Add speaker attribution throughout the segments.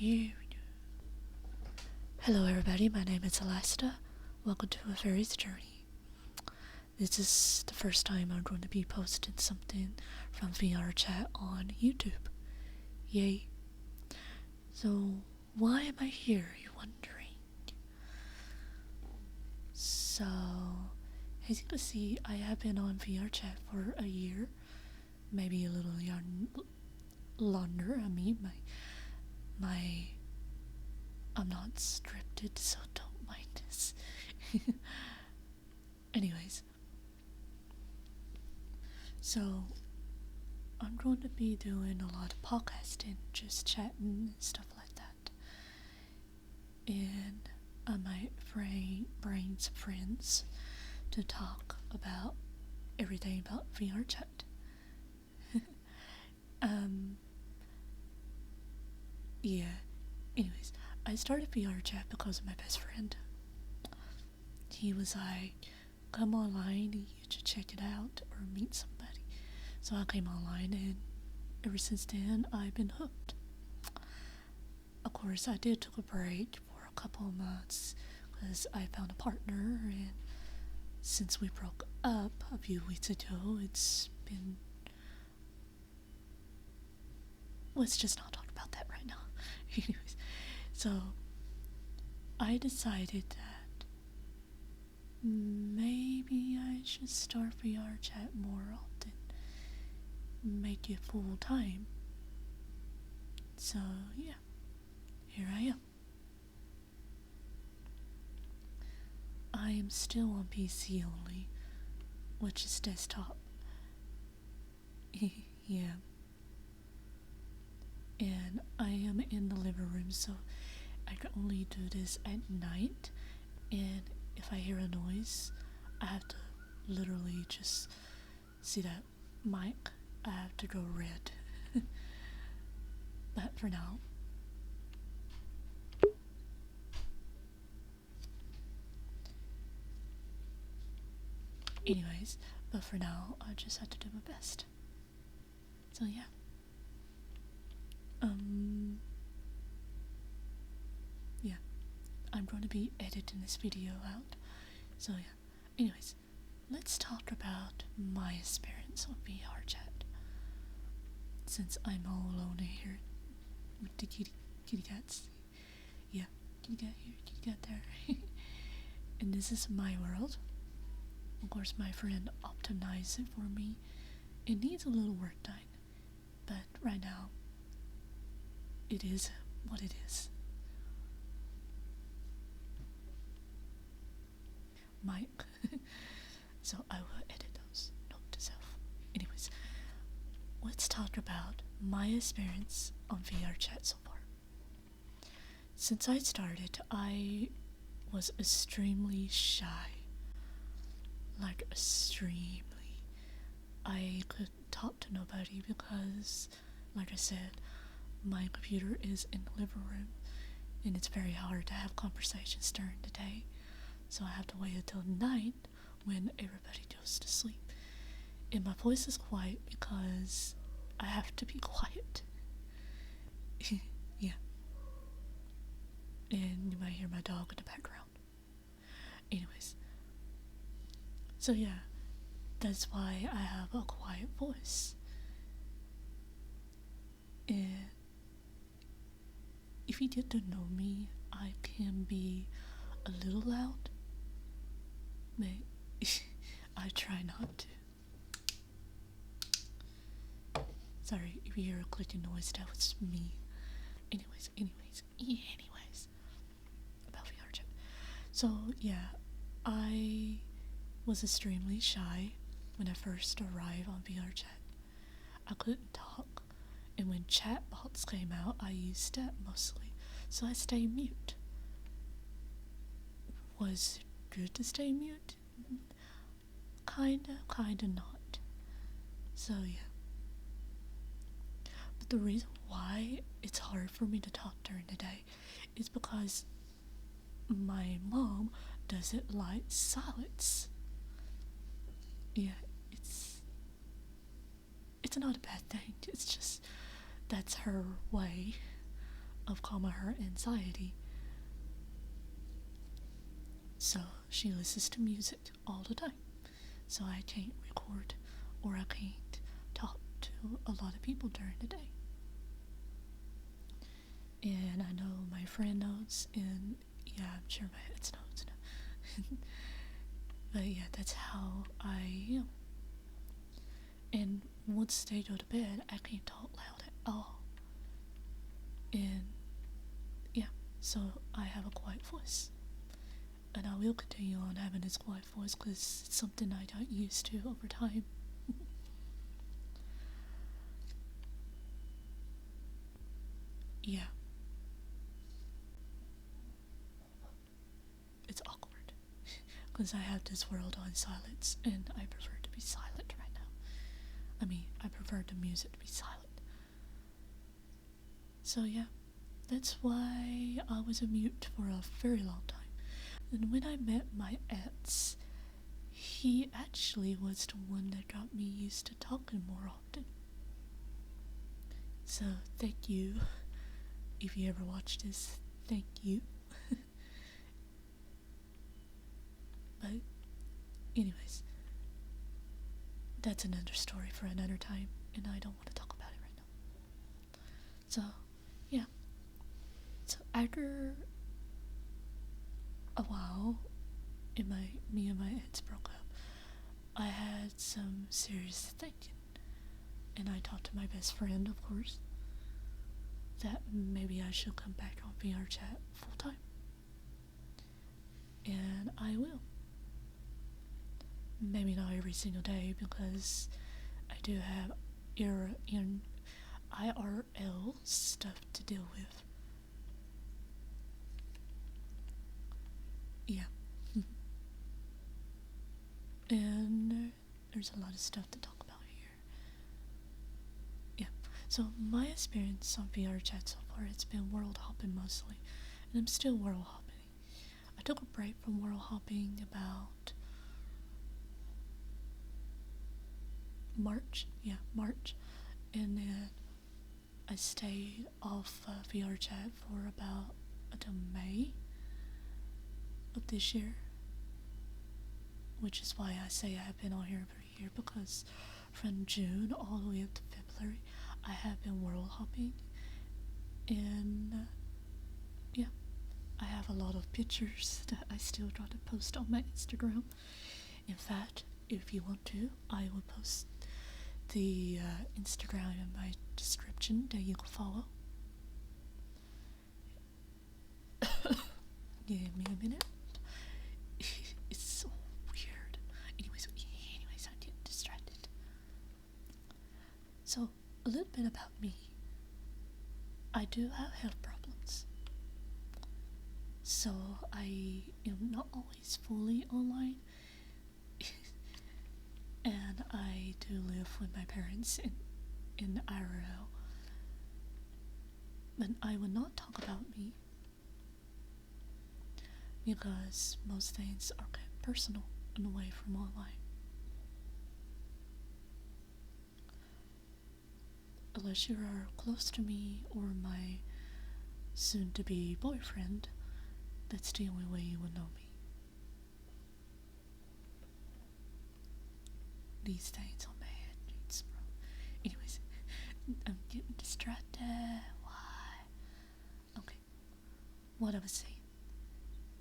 Speaker 1: Here we go. Hello everybody, my name is Alasta. Welcome to a fairy's journey. This is the first time I'm going to be posting something from VRChat on YouTube. Yay. So, why am I here, you're wondering? So, as you can see, I have been on VRChat for a year. Maybe a little longer. I mean, I'm not scripted, so don't mind this. Anyways, so I'm going to be doing a lot of podcasting, just chatting and stuff like that. And I might bring some friends to talk about everything about VRChat. Yeah. Anyways, I started VRChat because of my best friend. He was like, come online, you should check it out or meet somebody. So I came online, and ever since then, I've been hooked. Of course, I did take a break for a couple of months because I found a partner, and since we broke up a few weeks ago, it's been... Let's just not talk about that right now. Anyways, so I decided that maybe I should start VRChat more often, make it full time. So yeah, here I am. I am still on PC only, which is desktop. Yeah. And I am in the living room, so I can only do this at night. And if I hear a noise, I have to literally just see that mic. I have to go red. But for now, but for now, I just have to do my best. So yeah. Yeah, I'm going to be editing this video out. So yeah. Anyways, let's talk about my experience on VRChat. Since I'm all alone here with the kitty cats. Yeah, kitty cat here, kitty cat there. And this is my world. Of course, my friend optimized it for me. It needs a little work done, but right now, it is what it is. Mike. So I will edit those. Note to self. Anyways, let's talk about my experience on VRChat so far. Since I started, I was extremely shy. Like, extremely. I couldn't talk to nobody because, like I said, my computer is in the living room, and it's very hard to have conversations during the day. So I have to wait until night when everybody goes to sleep. And my voice is quiet because I have to be quiet. Yeah. And you might hear my dog in the background. Anyways. So yeah, that's why I have a quiet voice. And if you get to know me, I can be a little loud, but I try not to. Sorry if you hear a clicking noise, that was me. Anyways. About VRChat. So yeah, I was extremely shy when I first arrived on VRChat. I couldn't talk, and when chatbots came out, I used that mostly, so I stayed mute. Was it good to stay mute? Kinda not. So yeah. But the reason why it's hard for me to talk during the day is because my mom doesn't like silence. Yeah, it's not a bad thing. It's just that's her way of calming her anxiety. So she listens to music all the time. So I can't record or I can't talk to a lot of people during the day. And I know my friend knows, and yeah, I'm sure my ex knows. But yeah, that's how I am. And once they go to bed, I can't talk loud at all. And yeah, so I have a quiet voice. And I will continue on having this quiet voice because it's something I got used to over time. Yeah. It's awkward. Because I have this world on silence, and I prefer to be silent right now. I mean, I prefer the music to be silent. So yeah, that's why I was a mute for a very long time. And when I met my ex, he actually was the one that got me used to talking more often. So thank you. If you ever watch this, thank you. But anyways, that's another story for another time, and I don't want to talk about it right now. So yeah. So after a while, me and my ex broke up, I had some serious thinking, and I talked to my best friend, of course, that maybe I should come back on VRChat full time. And I will. Maybe not every single day because I do have IRL stuff to deal with. Yeah. And there's a lot of stuff to talk about here. Yeah. So my experience on VRChat so far, it's been world hopping mostly. And I'm still world hopping. I took a break from world hopping about March. Yeah, March. And then I stayed off VRChat for about until May of this year, which is why I say I have been on here for a year, because from June all the way up to February I have been world hopping, and yeah, I have a lot of pictures that I still got to post on my Instagram. In fact, if you want to, I will post the Instagram in my description that you can follow. Give me a minute. It's so weird. Anyways, I'm getting distracted. So, a little bit about me. I do have health problems. So, I am not always fully online. And I do live with my parents in IRL. But I will not talk about me, because most things are kind of personal and away from online. Unless you are close to me or my soon-to-be boyfriend, that's the only way you will know me. These things on my head, bro. Anyways, I'm getting distracted. Why? Okay. What I was saying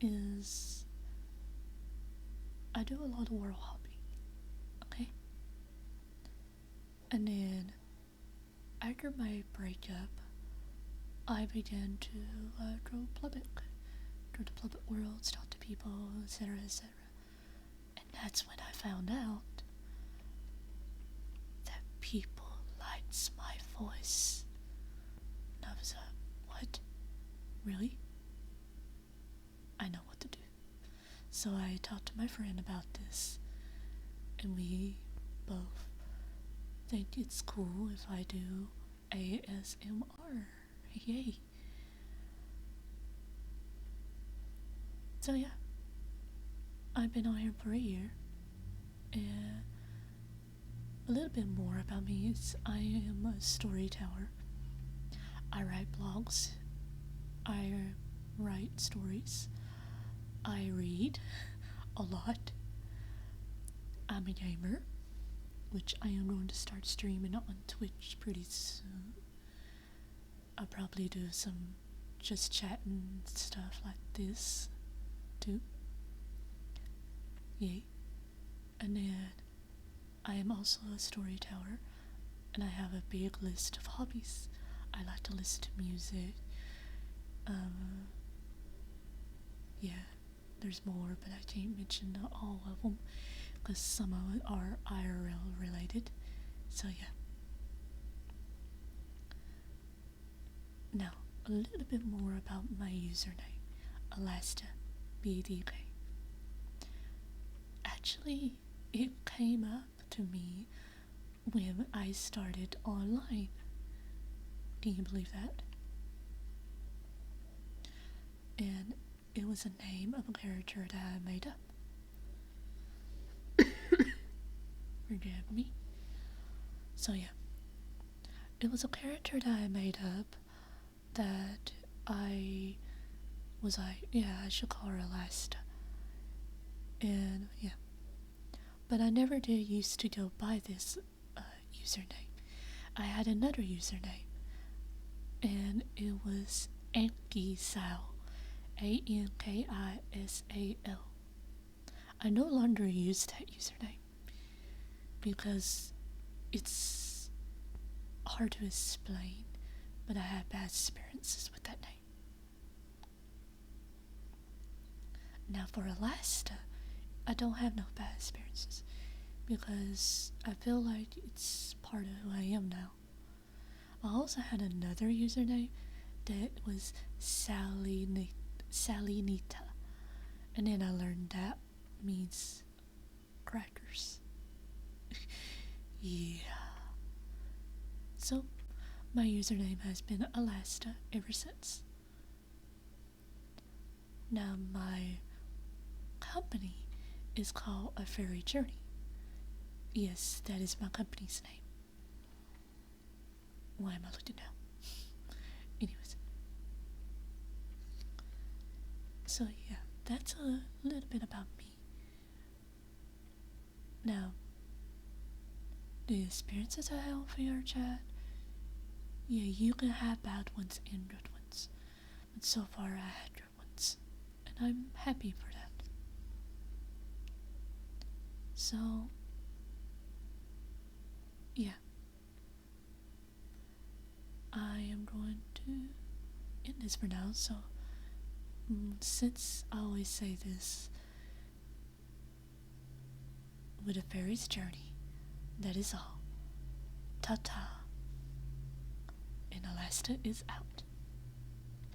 Speaker 1: is I do a lot of world hopping, okay? And then after my breakup, I began to go to the public world, talk to people, etc., etc. And that's when I found out that people liked my voice. And I was like, what? Really? I know what to do. So I talked to my friend about this, and we both think it's cool if I do ASMR. Yay. So yeah, I've been on here for a year, and a little bit more about me is I am a storyteller. I write blogs I write stories. I read a lot. I'm a gamer, which I am going to start streaming on Twitch pretty soon. I'll probably do some just chatting stuff like this too. Yay. And then I am also a storyteller, and I have a big list of hobbies. I like to listen to music. Yeah, there's more, but I can't mention all of them because some of it are IRL related. So yeah. Now, a little bit more about my username, Alasta BDK. Actually, it came up to me when I started online. Can you believe that? And it was a name of a character that I made up. Forgive me. So yeah, it was a character that I made up that I was like, yeah, I should call her Alasta. And yeah, but I never did used to go by this username. I had another username, and it was Ankisal, Ankisal. I no longer use that username because it's hard to explain, but I had bad experiences with that name. Now for Alasta, I don't have no bad experiences because I feel like it's part of who I am now. I also had another username that was Salinita, and then I learned that means crackers. Yeah. So, my username has been Alasta ever since. Now, my company is called A Fairy Journey. Yes, that is my company's name. Why am I looking now? Anyways. So, yeah, that's a little bit about me. Now, the experiences I had on VRChat, yeah, you can have bad ones and good ones. But so far I had good ones. And I'm happy for that. So, yeah. I am going to end this for now. So, since I always say this, with a fairy's journey, that is all. Ta-ta. And Alasta is out.